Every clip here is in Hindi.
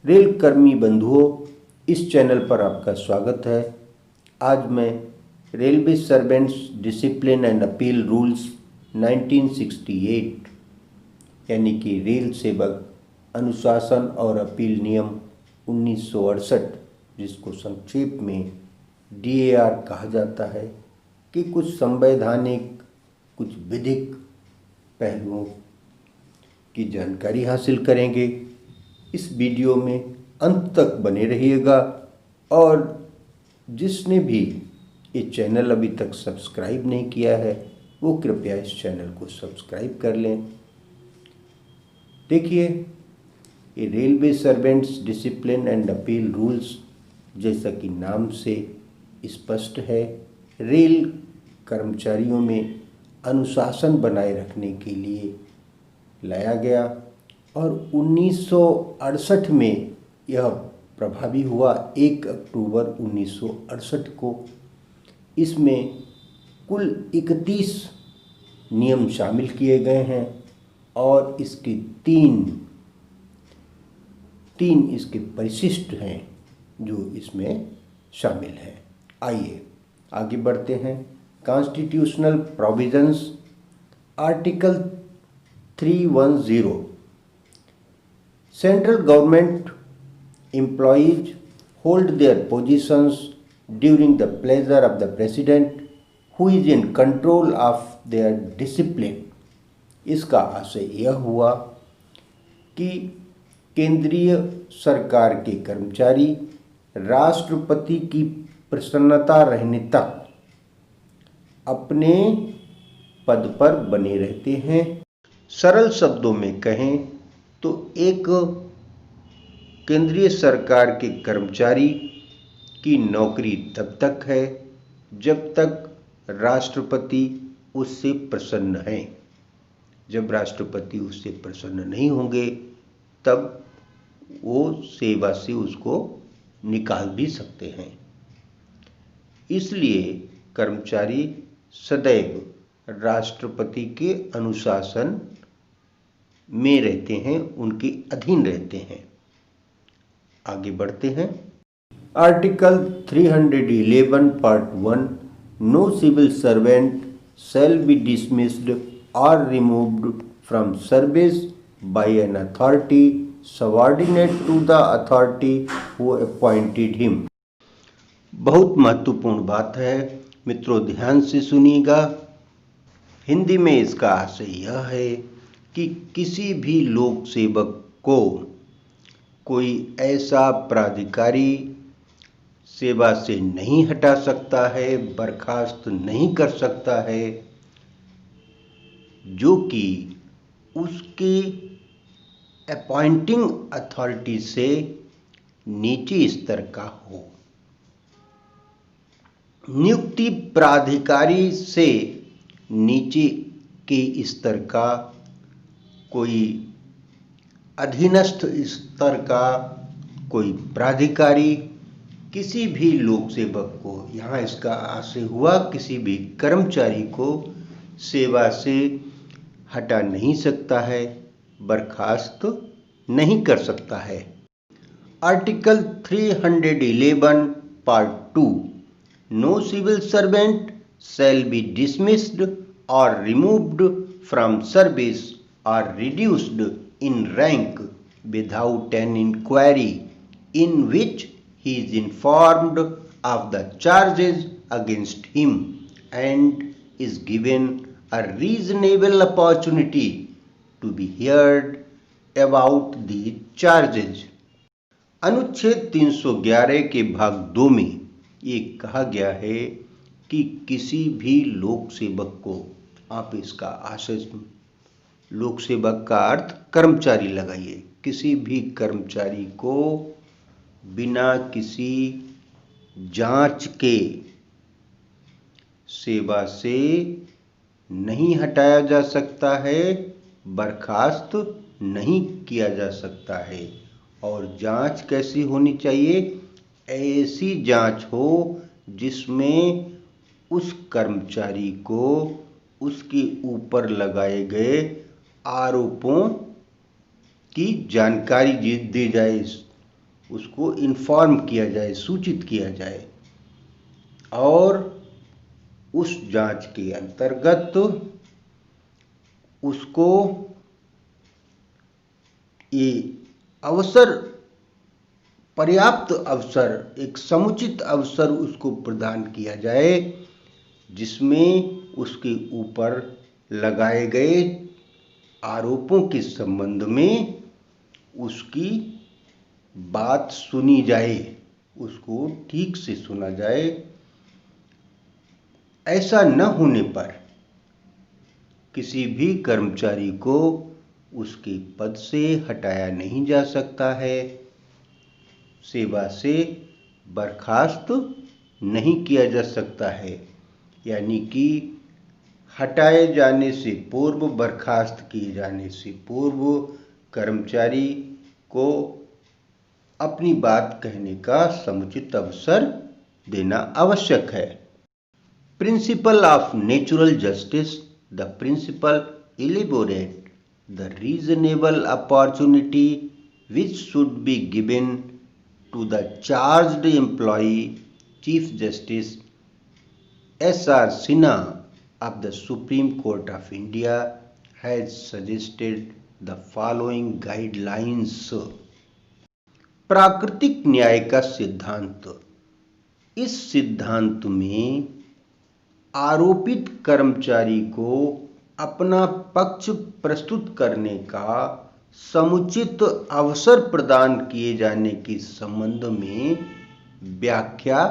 रेल कर्मी बंधुओं, इस चैनल पर आपका स्वागत है। आज मैं railway servants discipline and appeal rules 1968 यानी कि रेल सेवक अनुशासन और अपील नियम 1968, जिसको संक्षेप में DAR कहा जाता है, कि कुछ संवैधानिक, कुछ विधिक पहलुओं की जानकारी हासिल करेंगे। इस वीडियो में अंत तक बने रहिएगा और जिसने भी ये चैनल अभी तक सब्सक्राइब नहीं किया है वो कृपया इस चैनल को सब्सक्राइब कर लें। देखिए, ये railway servants discipline and appeal rules, जैसा कि नाम से स्पष्ट है, रेल कर्मचारियों में अनुशासन बनाए रखने के लिए लाया गया और 1968 में यह प्रभावी हुआ। 1 अक्टूबर 1968 को इसमें कुल 31 नियम शामिल किए गए हैं और इसके तीन इसके परिशिष्ट हैं जो इसमें शामिल हैं। आइए आगे बढ़ते हैं। Constitutional provisions, article 310, Central government employees hold their positions during the pleasure of the President, who is in control of their discipline। इसका आशय यह हुआ कि केंद्रीय सरकार के कर्मचारी राष्ट्रपति की प्रसन्नता रहने तक अपने पद पर बने रहते हैं। सरल शब्दों में कहें तो एक केंद्रीय सरकार के कर्मचारी की नौकरी तब तक है जब तक राष्ट्रपति उससे प्रसन्न है। जब राष्ट्रपति उससे प्रसन्न नहीं होंगे तब वो सेवा से उसको निकाल भी सकते हैं। इसलिए कर्मचारी सदैव राष्ट्रपति के अनुशासन में रहते हैं, उनके अधीन रहते हैं। आगे बढ़ते हैं। Article 311 part 1, no civil servant shall be dismissed और removed from service by an authority subordinate to the authority who appointed him. बहुत महत्वपूर्ण बात है मित्रों, ध्यान से सुनिएगा। हिंदी में इसका आशय यह है कि किसी भी लोक सेवक को कोई ऐसा प्राधिकारी सेवा से नहीं हटा सकता है, बर्खास्त नहीं कर सकता है जो कि उसके अपॉइंटिंग अथॉरिटी से नीचे स्तर का हो। नियुक्ति प्राधिकारी से नीचे के स्तर का कोई अधीनस्थ स्तर का कोई प्राधिकारी किसी भी लोक सेवक को, यहाँ इसका आशय हुआ किसी भी कर्मचारी को सेवा से हटा नहीं सकता है, बर्खास्त नहीं कर सकता है। Article 311 part 2, no civil servant shall be dismissed और removed from service or reduced in rank without an inquiry in which he is informed of the charges against him and is given a reasonable opportunity to be heard about the charges। अनुच्छेद 311 के भाग 2 में ये कहा गया है कि किसी भी लोक सेवक को, आप इसका आशय, लोक सेवक का अर्थ कर्मचारी लगाइए, किसी भी कर्मचारी को बिना किसी जांच के सेवा से नहीं हटाया जा सकता है, बर्खास्त नहीं किया जा सकता है। और जांच कैसी होनी चाहिए? ऐसी जांच हो जिसमें उस कर्मचारी को उसके ऊपर लगाए गए आरोपों की जानकारी दी जाए। उसको इन्फॉर्म किया जाए, सूचित किया जाए, और उस जांच के अंतर्गत उसको ये अवसर, पर्याप्त अवसर, एक समुचित अवसर उसको प्रदान किया जाए जिसमें उसके ऊपर लगाए गए आरोपों के संबंध में उसकी बात सुनी जाए, उसको ठीक से सुना जाए। ऐसा न होने पर किसी भी कर्मचारी को उसके पद से हटाया नहीं जा सकता है, सेवा से बर्खास्त नहीं किया जा सकता है। यानी कि हटाए जाने से पूर्व, बर्खास्त किए जाने से पूर्व कर्मचारी को अपनी बात कहने का समुचित अवसर देना आवश्यक है। Principle of natural justice, the principle elaborate the reasonable opportunity which should be given to the charged employee. Chief Justice S.R. Sinha of the Supreme Court of India has suggested the following guidelines. प्राकृतिक न्याय का सिद्धांत। इस सिद्धांत में आरोपित कर्मचारी को अपना पक्ष प्रस्तुत करने का समुचित अवसर प्रदान किए जाने के संबंध में व्याख्या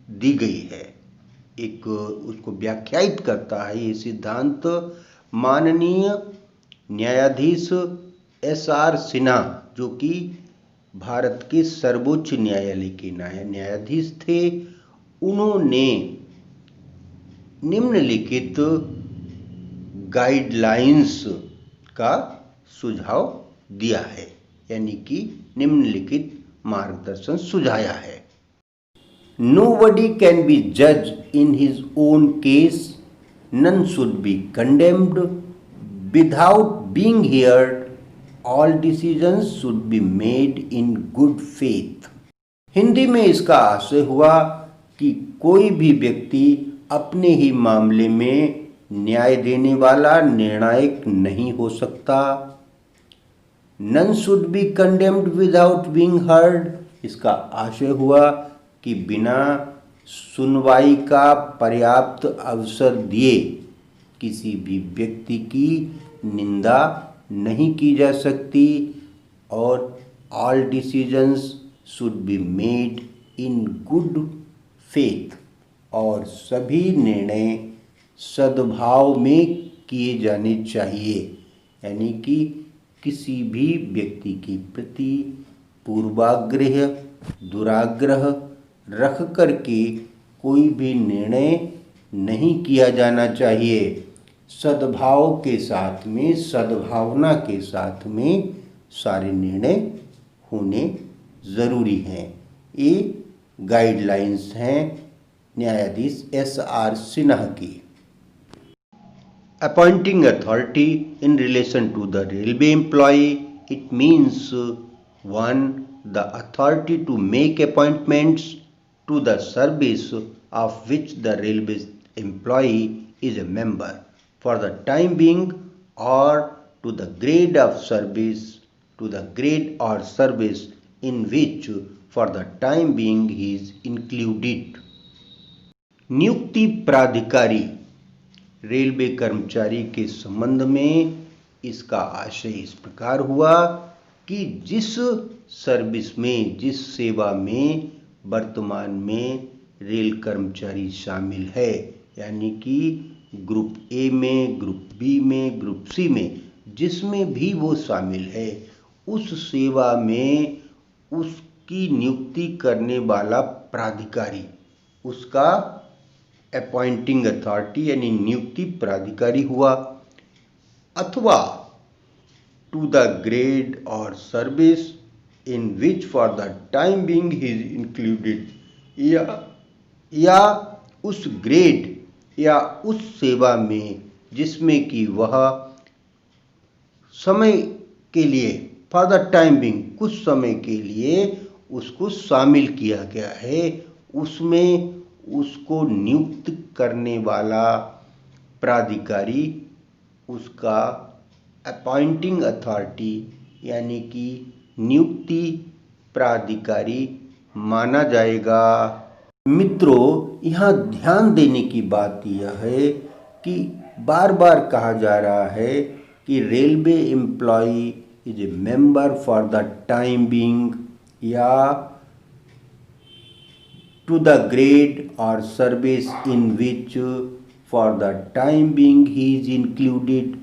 दी गई है। एक उसको व्याख्यायित करता है ये सिद्धांत माननीय न्यायाधीश S.R. सिन्हा, जो कि भारत के सर्वोच्च न्यायालय के न्यायाधीश थे। उन्होंने निम्नलिखित गाइडलाइंस का सुझाव दिया है, यानी कि निम्नलिखित मार्गदर्शन सुझाया है। Nobody can be judged in his own case. None should be condemned without being heard. All decisions should be made in good faith. Hindi में इसका आशय हुआ कि कोई भी व्यक्ति अपने ही मामले में न्याय देने वाला निर्णायक नहीं हो सकता। None should be condemned without being heard, इसका आशय हुआ कि बिना सुनवाई का पर्याप्त अवसर दिए किसी भी व्यक्ति की निंदा नहीं की जा सकती। और all decisions should be made in good faith, और सभी निर्णय सद्भाव में किए जाने चाहिए। यानी कि किसी भी व्यक्ति के प्रति पूर्वाग्रह, दुराग्रह रख करके कोई भी निर्णय नहीं किया जाना चाहिए। सद्भाव के साथ में, सद्भावना के साथ में सारे निर्णय होने ज़रूरी हैं। ये गाइडलाइंस हैं न्यायाधीश S.R. सिन्हा की। Appointing authority in relation to the railway employee, it means 1. The authority to make appointments to the service of which the railway employee is a member for the time being, or to the grade of service, to the grade or service in which for the time being he is included. नियुक्ति प्राधिकारी रेलवे कर्मचारी के संबंध में इसका आशय इस प्रकार हुआ कि जिस सर्विस में, जिस सेवा में वर्तमान में रेल कर्मचारी शामिल है, यानी कि ग्रुप ए में, ग्रुप बी में, ग्रुप सी में, जिसमें भी वो शामिल है, उस सेवा में उसकी नियुक्ति करने वाला प्राधिकारी, उसका अपॉइंटिंग अथॉरिटी यानी नियुक्ति प्राधिकारी हुआ। अथवा टू द ग्रेड और service in which for the time being he is included, या उस ग्रेड या उस सेवा में जिसमें कि वह समय के लिए, फॉर द टाइम बीइंग, कुछ समय के लिए उसको शामिल किया गया है। उसमें उसको नियुक्त करने वाला प्राधिकारी उसका अपॉइंटिंग अथॉरिटी यानी कि नियुक्ति प्राधिकारी माना जाएगा। मित्रों, यहाँ ध्यान देने की बात यह है कि बार बार कहा जा रहा है कि railway employee is a member for the time being या टू द ग्रेड और service in which for the time being he is included.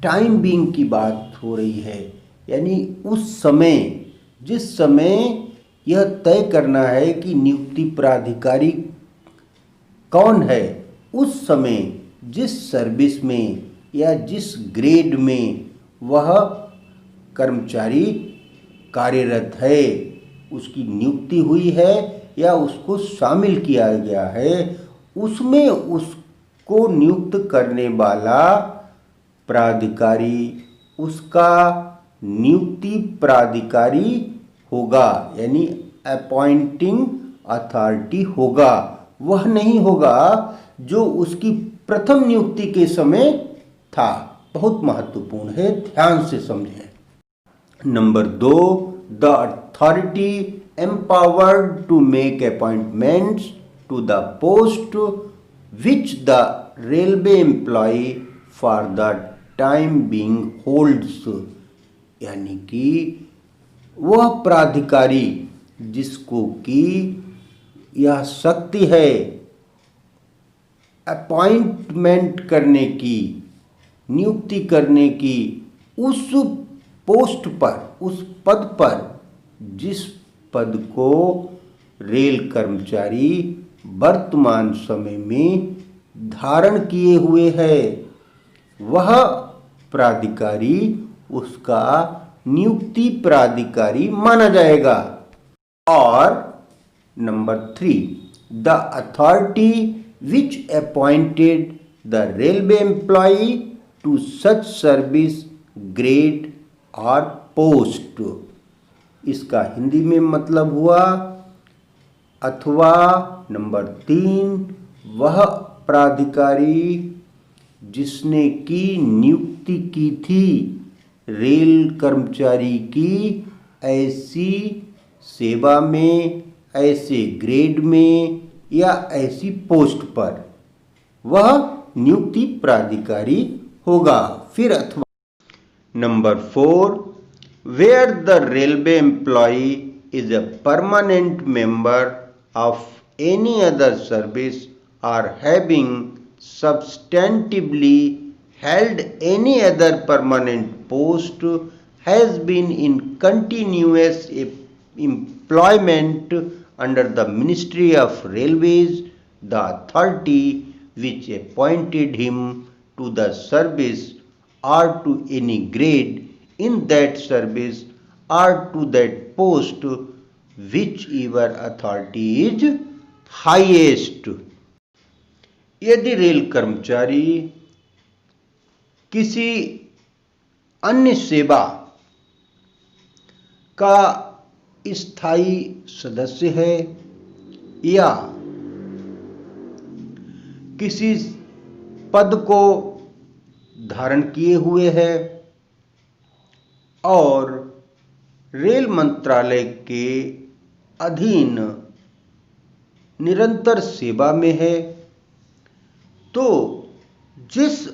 Time being की बात हो रही है, यानी उस समय, जिस समय यह तय करना है कि नियुक्ति प्राधिकारी कौन है, उस समय जिस सर्विस में या जिस ग्रेड में वह कर्मचारी कार्यरत है, उसकी नियुक्ति हुई है या उसको शामिल किया गया है, उसमें उसको नियुक्त करने वाला प्राधिकारी उसका नियुक्ति प्राधिकारी होगा, यानी अपॉइंटिंग अथॉरिटी होगा। वह नहीं होगा जो उसकी प्रथम नियुक्ति के समय था। बहुत महत्वपूर्ण है, ध्यान से समझें। Number 2, the authority empowered to make appointments to the post which the railway employ for the time being holds, यानी कि वह प्राधिकारी जिसको कि यह शक्ति है अपॉइंटमेंट करने की, नियुक्ति करने की, उस पोस्ट पर, उस पद पर, जिस पद को रेल कर्मचारी वर्तमान समय में धारण किए हुए है, वह प्राधिकारी उसका नियुक्ति प्राधिकारी माना जाएगा। और number 3, the authority which appointed the railway employee to such service grade और पोस्ट। इसका हिंदी में मतलब हुआ अथवा नंबर 3, वह प्राधिकारी जिसने की नियुक्ति की थी रेल कर्मचारी की ऐसी सेवा में, ऐसे ग्रेड में या ऐसी पोस्ट पर, वह नियुक्ति प्राधिकारी होगा। फिर अथवा number 4, where the railway employee is a permanent member of any other service और having substantively held any other permanent post, has been in continuous employment under the Ministry of Railways, the authority which appointed him to the service or to any grade in that service or to that post, whichever authority is highest। यदि रेल कर्मचारी किसी अन्य सेवा का स्थायी सदस्य है या किसी पद को धारण किए हुए है और रेल मंत्रालय के अधीन निरंतर सेवा में है, तो जिस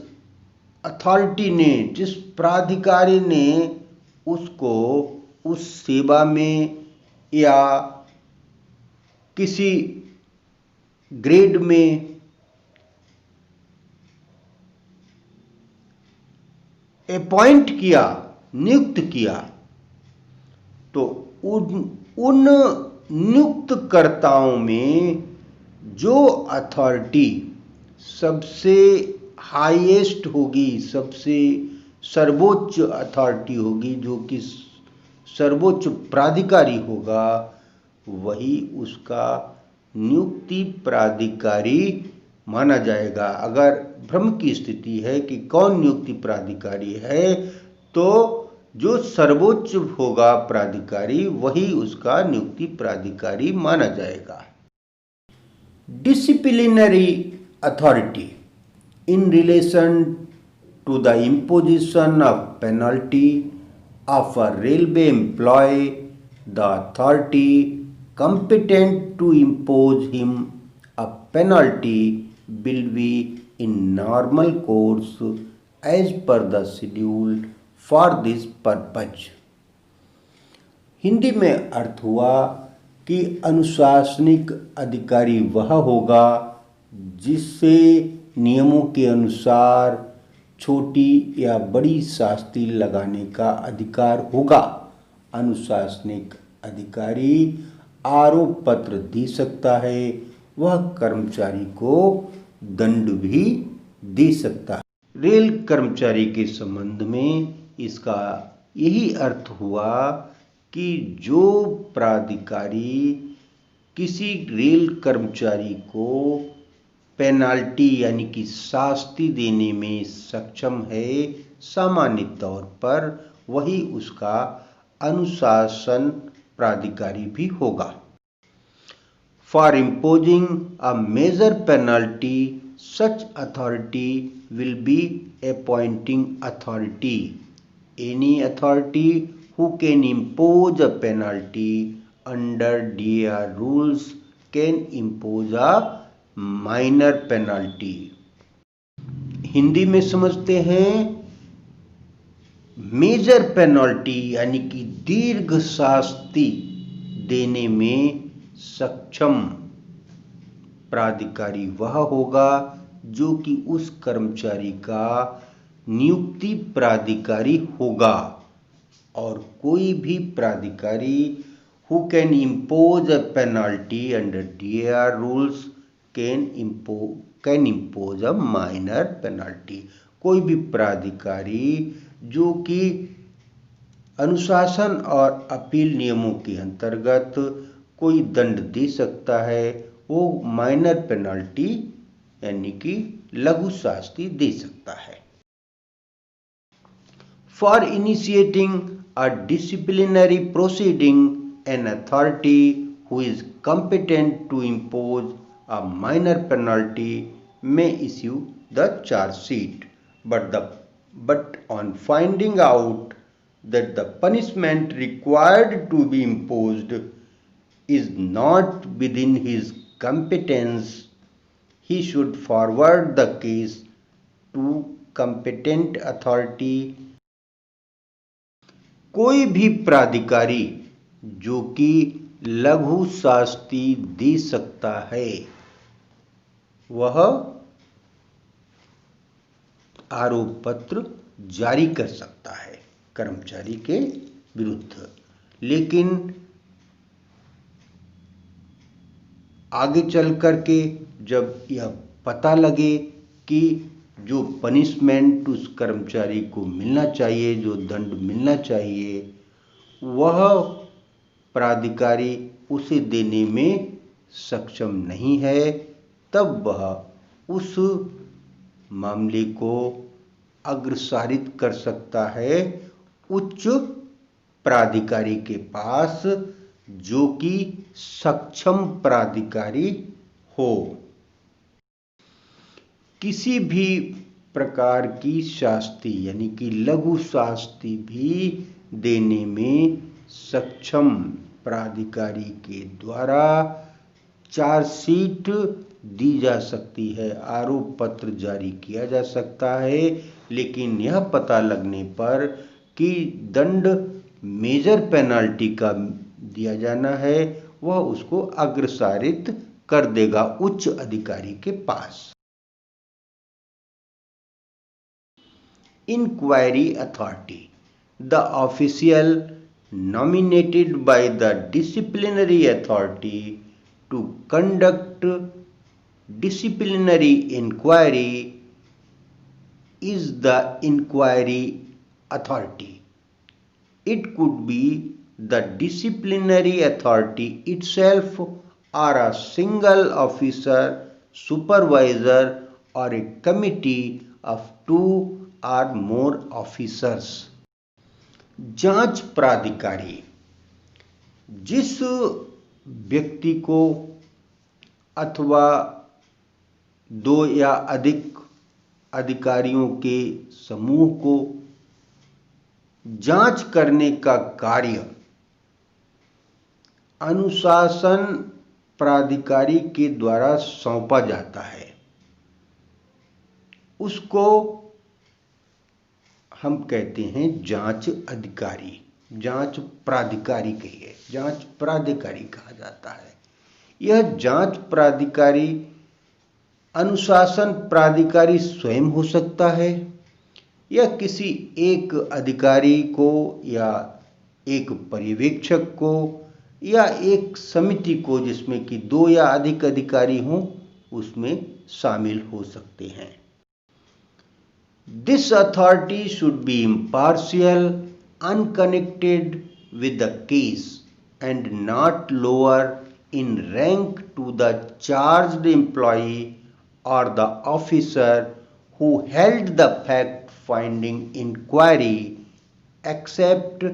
अथॉरिटी ने, जिस प्राधिकारी ने उसको उस सेवा में या किसी ग्रेड में अपॉइंट किया, नियुक्त किया, तो उन नियुक्तकर्ताओं में जो अथॉरिटी सबसे हाईएस्ट होगी, सबसे सर्वोच्च अथॉरिटी होगी, जो कि सर्वोच्च प्राधिकारी होगा, वही उसका नियुक्ति प्राधिकारी माना जाएगा। अगर भ्रम की स्थिति है कि कौन नियुक्ति प्राधिकारी है, तो जो सर्वोच्च होगा प्राधिकारी वही उसका नियुक्ति प्राधिकारी माना जाएगा। Disciplinary authority in relation to the imposition of penalty of a railway employee, the authority competent to impose him a penalty will be in normal course as per the schedule for this purpose. Hindi में अर्थ हुआ कि अनुशासनिक अधिकारी वह होगा जिससे नियमों के अनुसार छोटी या बड़ी शास्ति लगाने का अधिकार होगा। अनुशासनिक अधिकारी आरोप पत्र दे सकता है, वह कर्मचारी को दंड भी दे सकता है। रेल कर्मचारी के संबंध में इसका यही अर्थ हुआ कि जो प्राधिकारी किसी रेल कर्मचारी को पेनाल्टी यानी कि शास्ति देने में सक्षम है, सामान्य तौर पर वही उसका अनुशासन प्राधिकारी भी होगा। For imposing a major penalty such authority will be appointing authority. Any authority who can impose a penalty under DAR rules can impose a minor penalty। Hindi में समझते हैं मेजर पेनल्टी यानी कि दीर्घ शास्ति देने में सक्षम प्राधिकारी वह होगा जो कि उस कर्मचारी का नियुक्ति प्राधिकारी होगा। और कोई भी प्राधिकारी who can impose a penalty under DAR rules can impose a minor penalty। कोई भी प्राधिकारी जो कि अनुशासन और अपील नियमों के अंतर्गत कोई दंड दे सकता है, वो माइनर पेनल्टी यानी कि लघु शास्ति दे सकता है। For initiating a disciplinary proceeding, an authority who is competent to impose a minor penalty may issue the charge sheet, but on finding out that the punishment required to be imposed is not within his competence, he should forward the case to competent authority। कोई भी प्राधिकारी जो कि लघु शास्ति दे सकता है, वह आरोप पत्र जारी कर सकता है कर्मचारी के विरुद्ध। लेकिन आगे चल करके जब यह पता लगे कि जो पनिशमेंट उस कर्मचारी को मिलना चाहिए, जो दंड मिलना चाहिए, वह प्राधिकारी उसे देने में सक्षम नहीं है, तब वह उस मामले को अग्रसारित कर सकता है उच्च प्राधिकारी के पास, जो कि सक्षम प्राधिकारी हो। किसी भी प्रकार की शास्ति यानी कि लघु शास्ति भी देने में सक्षम प्राधिकारी के द्वारा चार्जशीट दी जा सकती है, आरोप पत्र जारी किया जा सकता है। लेकिन यह पता लगने पर कि दंड मेजर पेनल्टी का दिया जाना है, वह उसको अग्रसारित कर देगा उच्च अधिकारी के पास। Inquiry authority, the official nominated by the disciplinary authority to conduct disciplinary inquiry is the inquiry authority. It could be the disciplinary authority itself or a single officer, supervisor or a committee of 2 or more officers। जांच प्राधिकारी जिस व्यक्ति को अथवा दो या अधिक अधिकारियों के समूह को जांच करने का कार्य अनुशासन प्राधिकारी के द्वारा सौंपा जाता है, उसको हम कहते हैं जांच अधिकारी, जांच प्राधिकारी कहिए, जांच प्राधिकारी कहा जाता है। यह जांच प्राधिकारी अनुशासन प्राधिकारी स्वयं हो सकता है या किसी एक अधिकारी को या एक पर्यवेक्षक को या एक समिति को जिसमें कि दो या अधिक अधिकारी हों उसमें शामिल हो सकते हैं। This authority should be impartial, unconnected with the case and not lower in rank to the charged employee or the officer who held the fact-finding inquiry except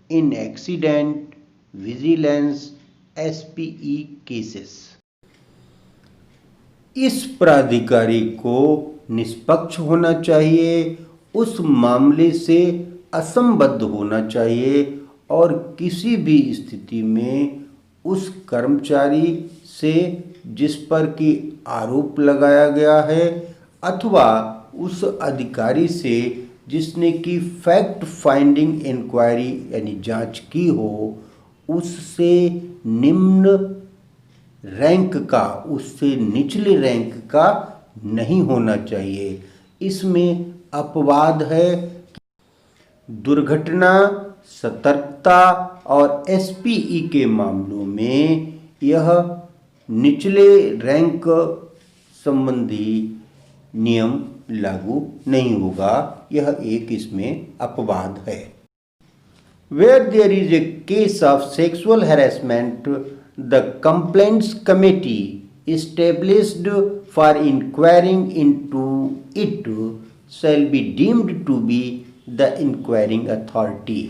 in accident, vigilance, SPE cases। इस प्राधिकारी को निष्पक्ष होना चाहिए, उस मामले से असंबद्ध होना चाहिए और किसी भी स्थिति में उस कर्मचारी से जिस पर कि आरोप लगाया गया है अथवा उस अधिकारी से जिसने कि फैक्ट फाइंडिंग इंक्वायरी यानी जांच की हो उससे निम्न रैंक का, उससे निचले रैंक का नहीं होना चाहिए। इसमें अपवाद है। दुर्घटना, सतर्कता और एसपीई के मामलों में यह निचले रैंक संबंधी नियम लागू नहीं होगा, यह एक इसमें अपवाद है। Where there is a case of sexual harassment, the complaints committee established for inquiring into it shall be deemed to be the inquiring authority।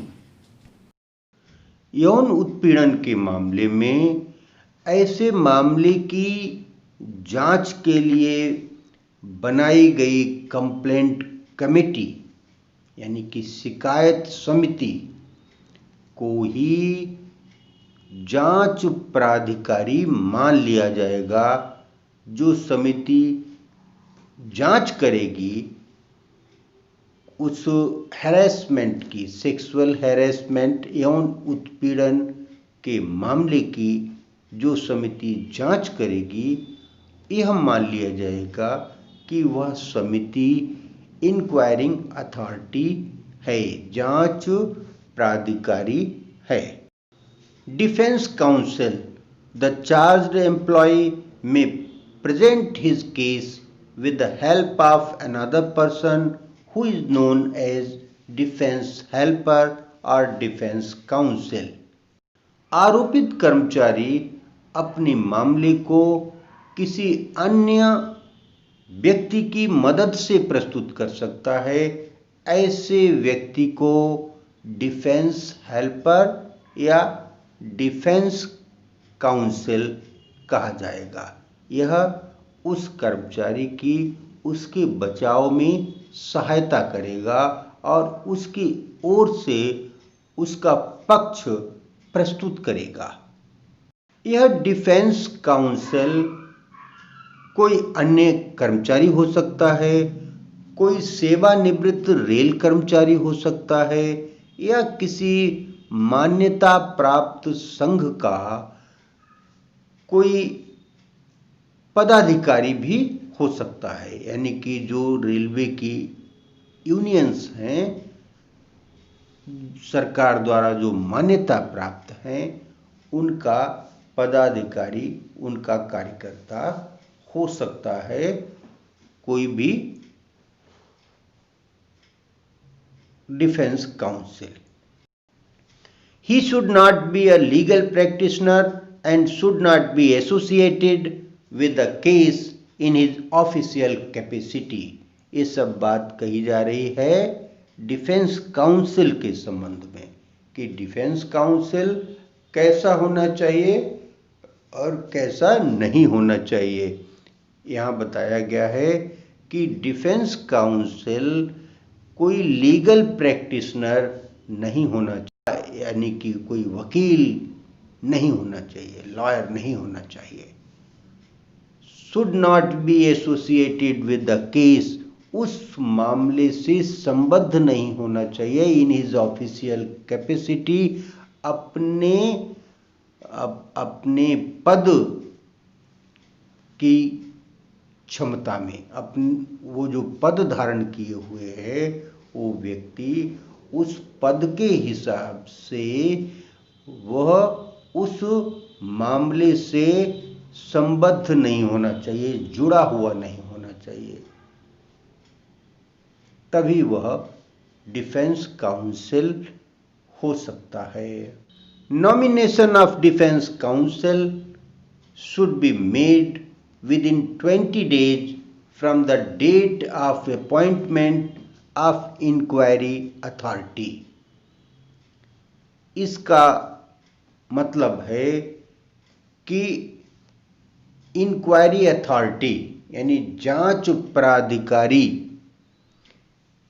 यौन उत्पीड़न के मामले में ऐसे मामले की जांच के लिए बनाई गई कंप्लेंट कमेटी यानी कि शिकायत समिति को ही जांच प्राधिकारी मान लिया जाएगा। जो समिति जांच करेगी उस हैरेसमेंट की, सेक्सुअल हैरेसमेंट यौन उत्पीड़न के मामले की जो समिति जांच करेगी, यह मान लिया जाएगा कि वह समिति इंक्वायरिंग अथॉरिटी है, जांच प्राधिकारी है। Defence counsel, the charged employ में present his case with the help of another person who is known as defense helper or defense counsel। आरोपित कर्मचारी अपने मामले को किसी अन्य व्यक्ति की मदद से प्रस्तुत कर सकता है। ऐसे व्यक्ति को डिफेंस हेल्पर या डिफेंस काउंसिल कहा जाएगा। यह उस कर्मचारी की उसके बचाव में सहायता करेगा और उसकी ओर से उसका पक्ष प्रस्तुत करेगा। यह डिफेंस काउंसिल कोई अन्य कर्मचारी हो सकता है, कोई सेवानिवृत्त रेल कर्मचारी हो सकता है या किसी मान्यता प्राप्त संघ का कोई पदाधिकारी भी हो सकता है। यानी कि जो रेलवे की यूनियंस हैं, सरकार द्वारा जो मान्यता प्राप्त हैं, उनका पदाधिकारी, उनका कार्यकर्ता हो सकता है कोई भी defence council. He should not be a legal practitioner and should not be associated with the case in his official capacity। ये सब बात कही जा रही है डिफेंस काउंसिल के संबंध में कि डिफेंस काउंसिल कैसा होना चाहिए और कैसा नहीं होना चाहिए। यहाँ बताया गया है कि डिफेंस काउंसिल कोई लीगल प्रैक्टिशनर नहीं होना चाहिए, यानी कि कोई वकील नहीं होना चाहिए, लॉयर नहीं होना चाहिए। Should not be associated with the case, उस मामले से संबद्ध नहीं होना चाहिए इन हिज ऑफिशियल कैपेसिटी, अपने पद की क्षमता में, वो जो पद धारण किए हुए है वो व्यक्ति उस पद के हिसाब से वह उस मामले से संबद्ध नहीं होना चाहिए, जुड़ा हुआ नहीं होना चाहिए, तभी वह डिफेंस काउंसिल हो सकता है। Nomination of defence council should be made within 20 days from the date of appointment of inquiry authority। इसका मतलब है कि इंक्वायरी अथॉरिटी यानी जांच प्राधिकारी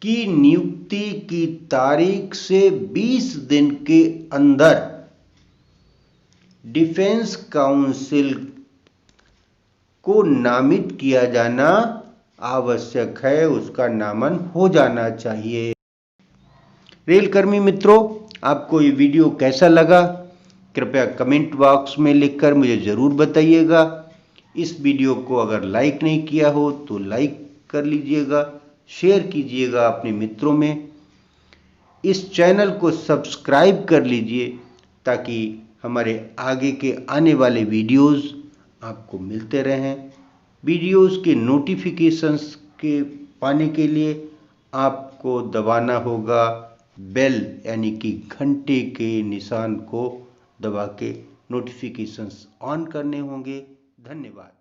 की नियुक्ति की तारीख से 20 दिन के अंदर डिफेंस काउंसिल को नामित किया जाना आवश्यक है, उसका नामन हो जाना चाहिए। रेलकर्मी मित्रों, आपको ये वीडियो कैसा लगा कृपया कमेंट बॉक्स में लिखकर मुझे ज़रूर बताइएगा। इस वीडियो को अगर लाइक नहीं किया हो तो लाइक कर लीजिएगा, शेयर कीजिएगा अपने मित्रों में। इस चैनल को सब्सक्राइब कर लीजिए ताकि हमारे आगे के आने वाले वीडियोस आपको मिलते रहें। वीडियोस के नोटिफिकेशंस के पाने के लिए आपको दबाना होगा बेल यानी कि घंटे के निशान को दबा के नोटिफिकेशंस ऑन करने होंगे। धन्यवाद।